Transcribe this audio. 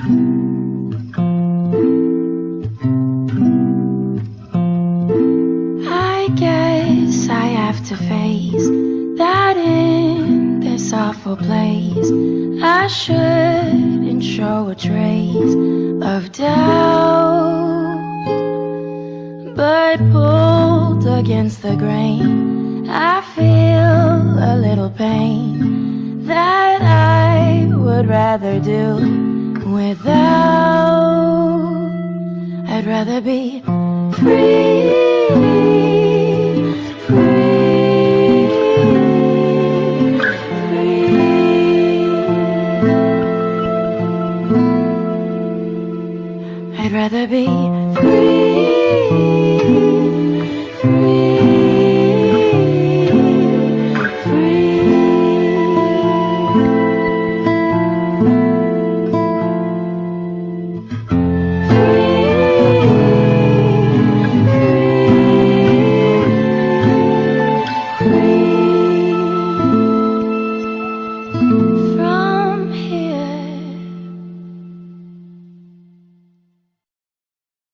I guess I have to face that in this awful place I shouldn't show a trace of doubt. But pulled against the grain, I feel a little pain that I would rather do without. I'd rather be free, free, free. I'd rather be free.